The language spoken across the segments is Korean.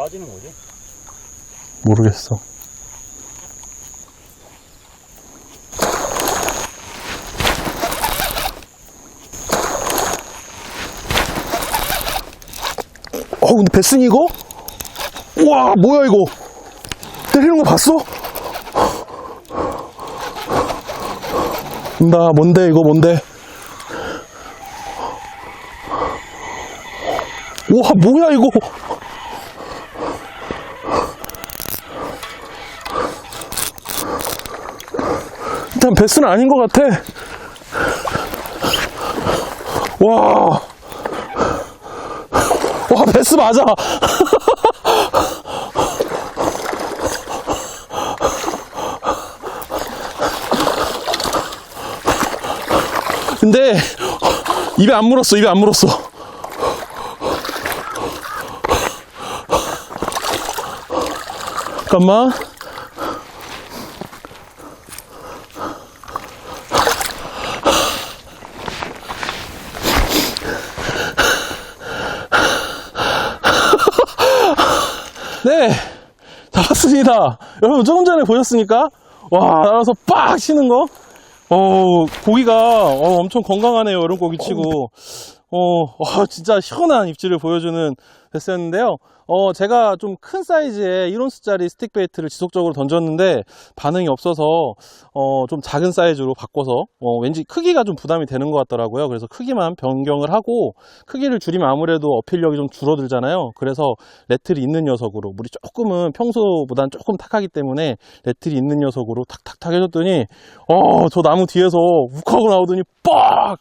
빠지는 거지? 모르겠어. 근데 베스니 이거? 우와, 뭐야 이거? 때리는 거 봤어? 나 뭔데 이거 뭔데? 우와, 뭐야 이거? 일단 베스는 아닌 것 같아. 와, 베스 맞아. 근데 입에 안 물었어. 잠깐만. 네, 잡았습니다. 여러분 조금 전에 보셨습니까? 와, 날아서 빡 치는 거. 고기가 엄청 건강하네요. 이런 고기 치고. 와, 진짜 시원한 입질을 보여주는 베스였는데요. 제가 좀 큰 사이즈의 1온스짜리 스틱 베이트를 지속적으로 던졌는데 반응이 없어서 좀 작은 사이즈로 바꿔서 왠지 크기가 좀 부담이 되는 것 같더라고요. 그래서 크기만 변경을 하고, 크기를 줄이면 아무래도 어필력이 좀 줄어들잖아요. 그래서 레틀이 있는 녀석으로, 물이 조금은 평소보단 조금 탁하기 때문에 레틀이 있는 녀석으로 탁탁탁 해줬더니 저 나무 뒤에서 욱하고 나오더니 빡!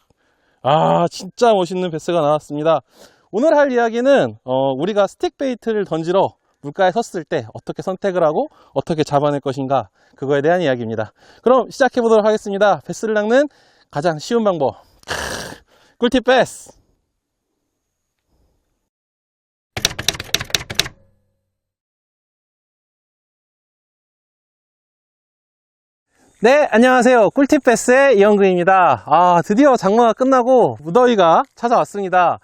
아, 진짜 멋있는 베스가 나왔습니다. 오늘 할 이야기는 우리가 스틱 베이트를 던지러 물가에 섰을 때 어떻게 선택을 하고 어떻게 잡아낼 것인가, 그거에 대한 이야기입니다. 그럼 시작해 보도록 하겠습니다. 베스를 낚는 가장 쉬운 방법, 꿀팁 베스. 네, 안녕하세요. 꿀팁 베스의 이영근입니다. 드디어 장마가 끝나고 무더위가 찾아왔습니다.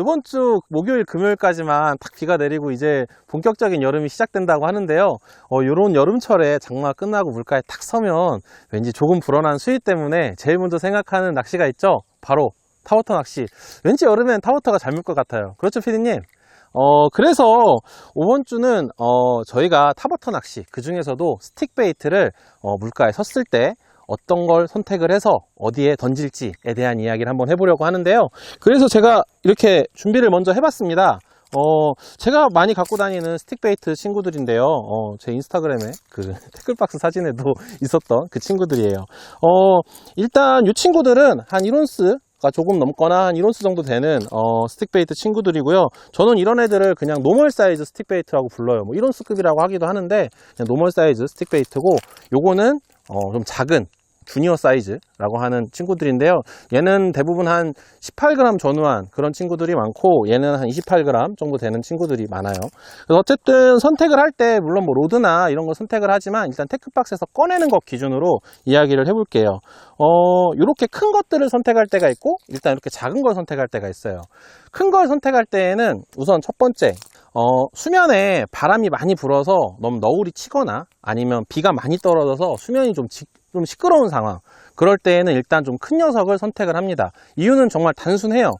이번 주 목요일, 금요일까지만 딱 비가 내리고 이제 본격적인 여름이 시작된다고 하는데요. 요런 여름철에 장마가 끝나고 물가에 탁 서면 왠지 조금 불어난 수위 때문에 제일 먼저 생각하는 낚시가 있죠. 바로 타워터 낚시. 왠지 여름엔 타워터가 잘 물 것 같아요. 그렇죠, 피디님? 그래서 이번 주는 저희가 타버터 낚시, 그 중에서도 스틱 베이트를 물가에 섰을 때 어떤 걸 선택을 해서 어디에 던질지에 대한 이야기를 한번 해보려고 하는데요. 그래서 제가 이렇게 준비를 먼저 해봤습니다. 제가 많이 갖고 다니는 스틱 베이트 친구들인데요. 제 인스타그램에 그 태클박스 사진에도 있었던 그 친구들이에요. 일단 이 친구들은 한 1온스가 조금 넘거나 한 1온스 정도 되는 스틱 베이트 친구들이고요. 저는 이런 애들을 그냥 노멀 사이즈 스틱 베이트라고 불러요. 뭐 1온스급이라고 하기도 하는데 그냥 노멀 사이즈 스틱 베이트고, 요거는 좀 작은 주니어 사이즈라고 하는 친구들인데요. 얘는 대부분 한 18g 전후한 그런 친구들이 많고, 얘는 한 28g 정도 되는 친구들이 많아요. 그래서 어쨌든 선택을 할 때 물론 뭐 로드나 이런 걸 선택을 하지만 일단 테크박스에서 꺼내는 것 기준으로 이야기를 해볼게요. 이렇게 큰 것들을 선택할 때가 있고, 일단 이렇게 작은 걸 선택할 때가 있어요. 큰 걸 선택할 때에는 우선 첫 번째, 수면에 바람이 많이 불어서 너무 너울이 치거나 아니면 비가 많이 떨어져서 수면이 좀 시끄러운 상황, 그럴 때에는 일단 좀 큰 녀석을 선택을 합니다. 이유는 정말 단순해요.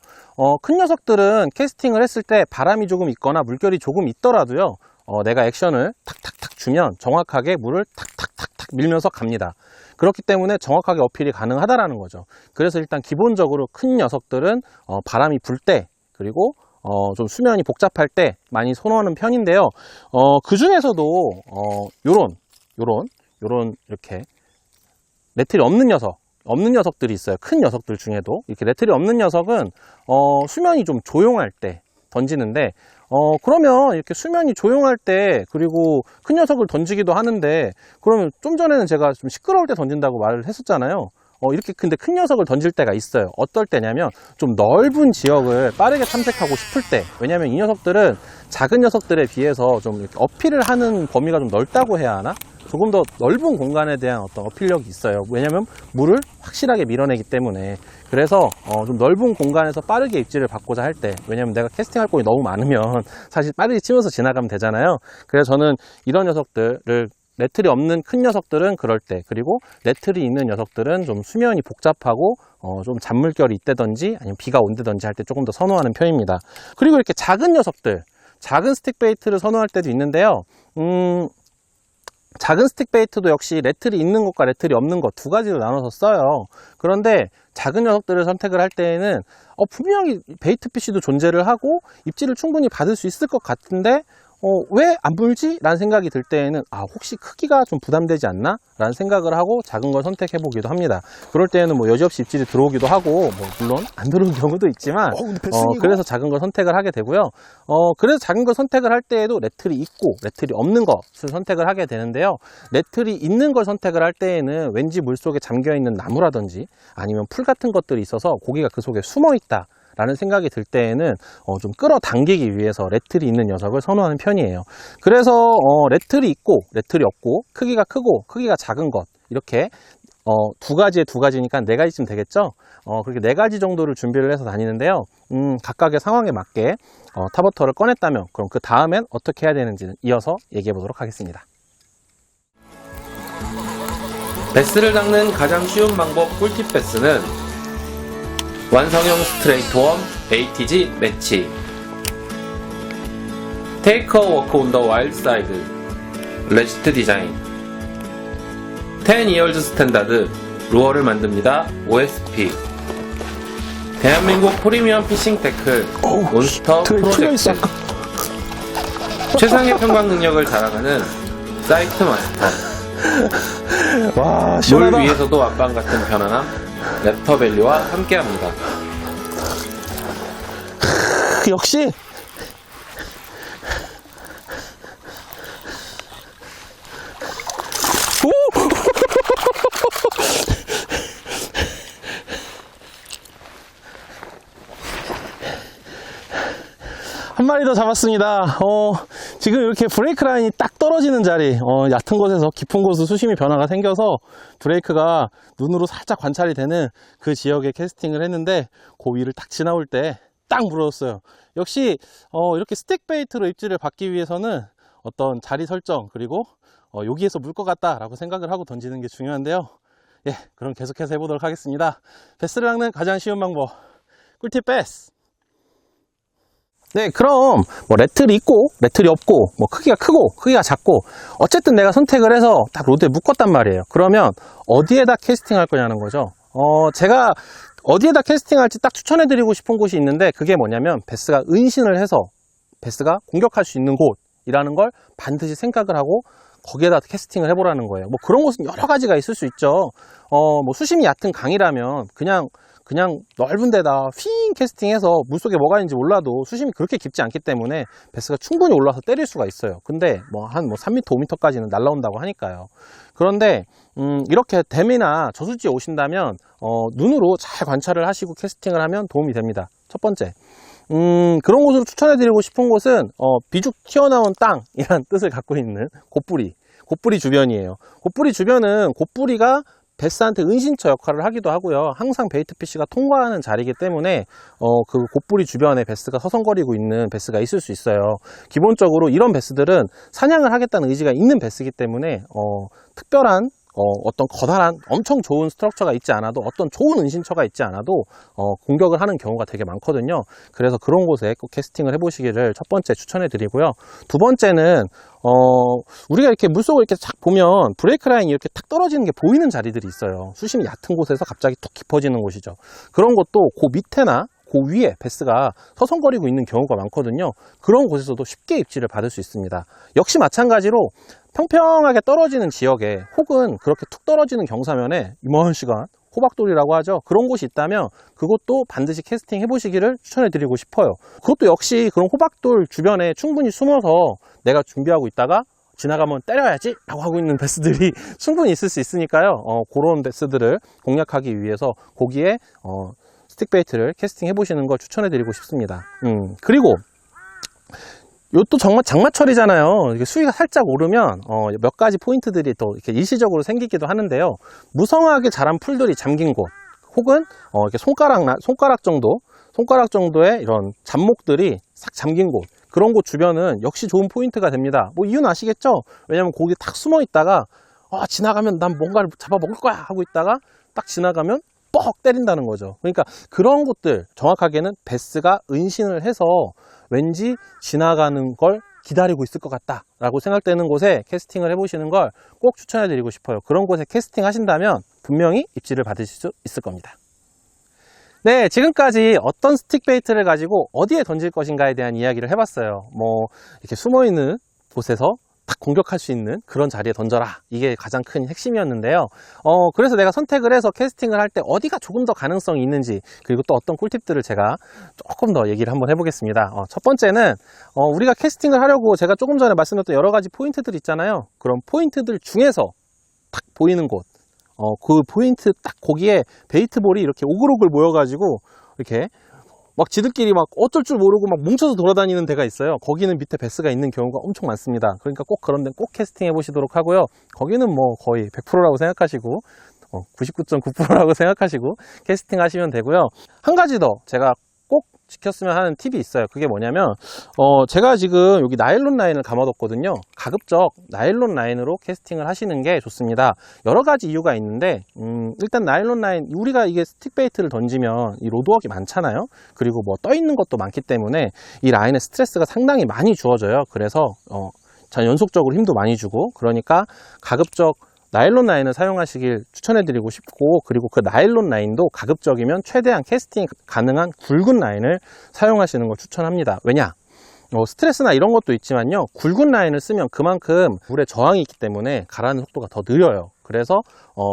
큰 녀석들은 캐스팅을 했을 때 바람이 조금 있거나 물결이 조금 있더라도요, 내가 액션을 탁탁탁 주면 정확하게 물을 탁탁탁탁 밀면서 갑니다. 그렇기 때문에 정확하게 어필이 가능하다라는 거죠. 그래서 일단 기본적으로 큰 녀석들은 바람이 불 때, 그리고 좀 수면이 복잡할 때 많이 선호하는 편인데요. 그 중에서도 요런 이렇게 레틀이 없는 녀석들이 있어요. 큰 녀석들 중에도 이렇게 레틀이 없는 녀석은 수면이 좀 조용할 때 던지는데, 그러면 이렇게 수면이 조용할 때, 그리고 큰 녀석을 던지기도 하는데, 그러면 좀 전에는 제가 좀 시끄러울 때 던진다고 말을 했었잖아요. 이렇게 근데 큰 녀석을 던질 때가 있어요. 어떨 때냐면 좀 넓은 지역을 빠르게 탐색하고 싶을 때. 왜냐면 이 녀석들은 작은 녀석들에 비해서 좀 이렇게 어필을 하는 범위가 좀 넓다고 해야 하나? 조금 더 넓은 공간에 대한 어떤 어필력이 있어요. 왜냐면 물을 확실하게 밀어내기 때문에. 그래서 좀 넓은 공간에서 빠르게 입질을 받고자 할 때, 왜냐면 내가 캐스팅할 공이 너무 많으면 사실 빠르게 치면서 지나가면 되잖아요. 그래서 저는 이런 녀석들을, 레틀이 없는 큰 녀석들은 그럴 때, 그리고 레틀이 있는 녀석들은 좀 수면이 복잡하고 좀 잔물결이 있다든지 아니면 비가 온다든지 할 때 조금 더 선호하는 편입니다. 그리고 이렇게 작은 녀석들, 작은 스틱 베이트를 선호할 때도 있는데요. 작은 스틱 베이트도 역시 레틀이 있는 것과 레틀이 없는 것 두 가지로 나눠서 써요. 그런데 작은 녀석들을 선택을 할 때에는 분명히 베이트 피쉬도 존재를 하고 입질을 충분히 받을 수 있을 것 같은데 왜 안 물지? 라는 생각이 들 때에는 혹시 크기가 좀 부담되지 않나? 라는 생각을 하고 작은 걸 선택해 보기도 합니다. 그럴 때에는 뭐 여지없이 입질이 들어오기도 하고, 물론 안 들어오는 경우도 있지만 그래서 작은 걸 선택을 하게 되고요. 그래서 작은 걸 선택을 할 때에도 레틀이 있고 레틀이 없는 것을 선택을 하게 되는데요. 레틀이 있는 걸 선택을 할 때에는 왠지 물속에 잠겨있는 나무라든지 아니면 풀 같은 것들이 있어서 고기가 그 속에 숨어 있다 라는 생각이 들 때에는 좀 끌어당기기 위해서 레틀이 있는 녀석을 선호하는 편이에요. 그래서 레틀이 있고 레틀이 없고, 크기가 크고 크기가 작은 것, 이렇게 두 가지니까 네 가지쯤 되겠죠. 그렇게 네 가지 정도를 준비를 해서 다니는데요. 각각의 상황에 맞게 타버터를 꺼냈다면 그럼 그 다음엔 어떻게 해야 되는지는 이어서 얘기해 보도록 하겠습니다. 베스를 닦는 가장 쉬운 방법, 꿀팁 베스는 완성형 스트레이트 원 ATG 매치, 테이크 워크 온 더 와일드 사이드, 레지트 디자인, 10 이어즈 스탠다드, 루어를 만듭니다. OSP, 대한민국 프리미엄 피싱 태클, 몬스터 프로젝트, 최상의 평강 능력을 자랑하는 사이트 마스터, 와, 물 위에서도 앞방 같은 편안함, 랩터 밸리와 함께합니다. 역시 한 마리 더 잡았습니다. 지금 이렇게 브레이크 라인이 딱 떨어지는 자리, 얕은 곳에서 깊은 곳으로 수심이 변화가 생겨서 브레이크가 눈으로 살짝 관찰이 되는 그 지역에 캐스팅을 했는데, 그 위를 딱 지나올 때 딱 물어줬어요. 역시 이렇게 스틱 베이트로 입질을 받기 위해서는 어떤 자리 설정, 그리고 여기에서 물 것 같다 라고 생각을 하고 던지는 게 중요한데요. 예, 그럼 계속해서 해보도록 하겠습니다. 베스를 낚는 가장 쉬운 방법, 꿀팁 베스. 네, 그럼 뭐 레틀이 있고 레틀이 없고, 뭐 크기가 크고 크기가 작고, 어쨌든 내가 선택을 해서 딱 로드에 묶었단 말이에요. 그러면 어디에다 캐스팅 할 거냐는 거죠. 제가 어디에다 캐스팅할지 딱 추천해드리고 싶은 곳이 있는데, 그게 뭐냐면 베스가 은신을 해서 베스가 공격할 수 있는 곳이라는 걸 반드시 생각을 하고 거기에다 캐스팅을 해보라는 거예요. 뭐 그런 곳은 여러 가지가 있을 수 있죠. 뭐 수심이 얕은 강이라면 그냥 넓은 데다 휘잉 캐스팅해서 물속에 뭐가 있는지 몰라도 수심이 그렇게 깊지 않기 때문에 베스가 충분히 올라와서 때릴 수가 있어요. 근데 한 3m, 5m까지는 날라온다고 하니까요. 그런데 이렇게 댐이나 저수지에 오신다면 눈으로 잘 관찰을 하시고 캐스팅을 하면 도움이 됩니다. 첫 번째, 그런 곳으로 추천해드리고 싶은 곳은 비죽 튀어나온 땅이라는 뜻을 갖고 있는 곶뿌리 주변이에요. 곶뿌리 주변은 곶뿌리가 베스한테 은신처 역할을 하기도 하고요. 항상 베이트 피쉬가 통과하는 자리이기 때문에 그 곶뿌리 주변에 베스가 서성거리고 있는 베스가 있을 수 있어요. 기본적으로 이런 베스들은 사냥을 하겠다는 의지가 있는 베스이기 때문에 특별한 어떤 커다란 엄청 좋은 스트럭처가 있지 않아도, 어떤 좋은 은신처가 있지 않아도 공격을 하는 경우가 되게 많거든요. 그래서 그런 곳에 꼭 캐스팅을 해보시기를 첫 번째 추천해 드리고요. 두 번째는 우리가 이렇게 물속을 이렇게 쫙 보면 브레이크 라인이 이렇게 탁 떨어지는 게 보이는 자리들이 있어요. 수심이 얕은 곳에서 갑자기 툭 깊어지는 곳이죠. 그런 것도 그 밑에나 그 위에 베스가 서성거리고 있는 경우가 많거든요. 그런 곳에서도 쉽게 입질을 받을 수 있습니다. 역시 마찬가지로 평평하게 떨어지는 지역에, 혹은 그렇게 툭 떨어지는 경사면에 이먼 시간 호박돌이라고 하죠. 그런 곳이 있다면 그것도 반드시 캐스팅 해보시기를 추천해 드리고 싶어요. 그것도 역시 그런 호박돌 주변에 충분히 숨어서 내가 준비하고 있다가 지나가면 때려야지 라고 하고 있는 베스들이 충분히 있을 수 있으니까요. 그런 베스들을 공략하기 위해서 거기에 스틱 베이트를 캐스팅 해보시는 걸 추천해 드리고 싶습니다. 그리고 요또 정말 장마철이잖아요. 이게 수위가 살짝 오르면 몇 가지 포인트들이 또 이렇게 일시적으로 생기기도 하는데요. 무성하게 자란 풀들이 잠긴 곳, 혹은 이렇게 손가락 정도의 이런 잡목들이 싹 잠긴 곳, 그런 곳 주변은 역시 좋은 포인트가 됩니다. 뭐 이유는 아시겠죠? 왜냐면 거기 탁 숨어 있다가 지나가면 난 뭔가를 잡아먹을 거야 하고 있다가 딱 지나가면 뻑 때린다는 거죠. 그러니까 그런 곳들, 정확하게는 베스가 은신을 해서 왠지 지나가는 걸 기다리고 있을 것 같다 라고 생각되는 곳에 캐스팅을 해보시는 걸 꼭 추천해 드리고 싶어요. 그런 곳에 캐스팅 하신다면 분명히 입질을 받으실 수 있을 겁니다. 네, 지금까지 어떤 스틱 베이트를 가지고 어디에 던질 것인가에 대한 이야기를 해봤어요. 뭐 이렇게 숨어있는 곳에서 딱 공격할 수 있는 그런 자리에 던져라, 이게 가장 큰 핵심이었는데요. 그래서 내가 선택을 해서 캐스팅을 할 때 어디가 조금 더 가능성이 있는지, 그리고 또 어떤 꿀팁들을 제가 조금 더 얘기를 한번 해보겠습니다. 첫 번째는 우리가 캐스팅을 하려고 제가 조금 전에 말씀드렸던 여러 가지 포인트들 있잖아요. 그런 포인트들 중에서 딱 보이는 곳, 그 포인트 딱 거기에 베이트볼이 이렇게 오글오글 모여가지고 이렇게 막 지들끼리 막 어쩔 줄 모르고 막 뭉쳐서 돌아다니는 데가 있어요. 거기는 밑에 베스가 있는 경우가 엄청 많습니다. 그러니까 꼭 그런 데는 꼭 캐스팅 해 보시도록 하고요. 거기는 뭐 거의 100%라고 생각하시고 99.9%라고 생각하시고 캐스팅 하시면 되고요. 한 가지 더 제가 꼭 지켰으면 하는 팁이 있어요. 그게 뭐냐면 제가 지금 여기 나일론 라인을 감아뒀거든요. 가급적 나일론 라인으로 캐스팅을 하시는 게 좋습니다. 여러 가지 이유가 있는데 일단 나일론 라인, 우리가 이게 스틱 베이트를 던지면 이 로드웍이 많잖아요. 그리고 뭐 떠 있는 것도 많기 때문에 이 라인에 스트레스가 상당히 많이 주어져요. 그래서 연속적으로 힘도 많이 주고, 그러니까 가급적 나일론 라인을 사용하시길 추천해드리고 싶고, 그리고 그 나일론 라인도 가급적이면 최대한 캐스팅 가능한 굵은 라인을 사용하시는 걸 추천합니다. 왜냐? 스트레스나 이런 것도 있지만요, 굵은 라인을 쓰면 그만큼 물에 저항이 있기 때문에 가라앉는 속도가 더 느려요. 그래서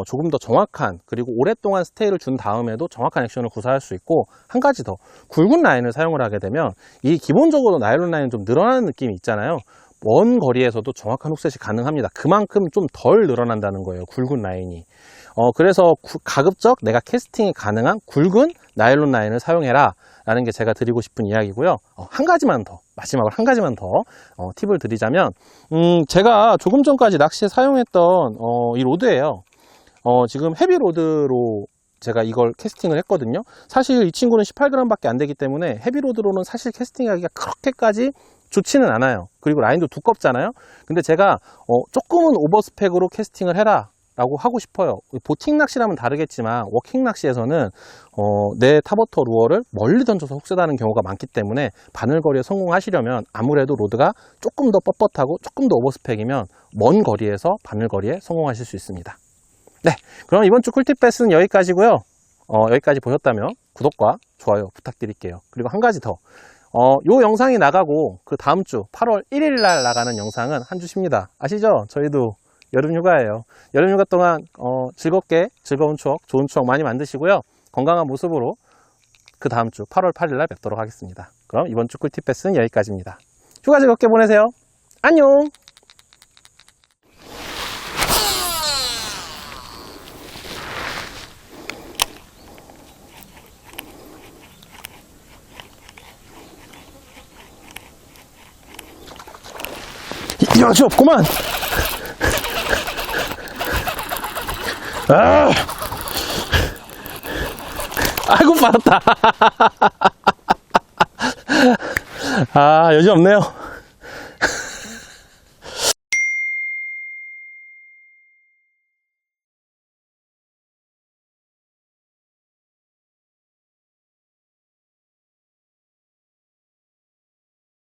조금 더 정확한, 그리고 오랫동안 스테이를 준 다음에도 정확한 액션을 구사할 수 있고, 한 가지 더, 굵은 라인을 사용을 하게 되면 이 기본적으로 나일론 라인은 좀 늘어나는 느낌이 있잖아요. 먼 거리에서도 정확한 훅셋이 가능합니다. 그만큼 좀 덜 늘어난다는 거예요, 굵은 라인이. 그래서 가급적 내가 캐스팅이 가능한 굵은 나일론 라인을 사용해라 라는 게 제가 드리고 싶은 이야기고요. 한 가지만 더, 마지막으로 한 가지만 더 팁을 드리자면, 제가 조금 전까지 낚시에 사용했던 이 로드예요. 지금 헤비 로드로 제가 이걸 캐스팅을 했거든요. 사실 이 친구는 18g 밖에 안 되기 때문에 헤비 로드로는 사실 캐스팅하기가 그렇게까지 좋지는 않아요. 그리고 라인도 두껍잖아요. 근데 제가 조금은 오버스펙으로 캐스팅을 해라 라고 하고 싶어요. 보팅 낚시라면 다르겠지만 워킹 낚시에서는 내 탑워터 루어를 멀리 던져서 훅셋하는 경우가 많기 때문에 바늘거리에 성공하시려면 아무래도 로드가 조금 더 뻣뻣하고 조금 더 오버스펙이면 먼 거리에서 바늘거리에 성공하실 수 있습니다. 네, 그럼 이번 주 꿀팁 베스는 여기까지고요. 여기까지 보셨다면 구독과 좋아요 부탁드릴게요. 그리고 한 가지 더, 요 영상이 나가고 그 다음 주 8월 1일 날 나가는 영상은 한 주 쉽니다. 아시죠? 저희도 여름휴가예요. 여름휴가 동안 즐겁게 즐거운 추억, 좋은 추억 많이 만드시고요. 건강한 모습으로 그 다음 주 8월 8일 날 뵙도록 하겠습니다. 그럼 이번 주 꿀팁 베스는 여기까지입니다. 휴가 즐겁게 보내세요. 안녕! 여지 없구만. 아이고, 빠졌다. 여지 없네요.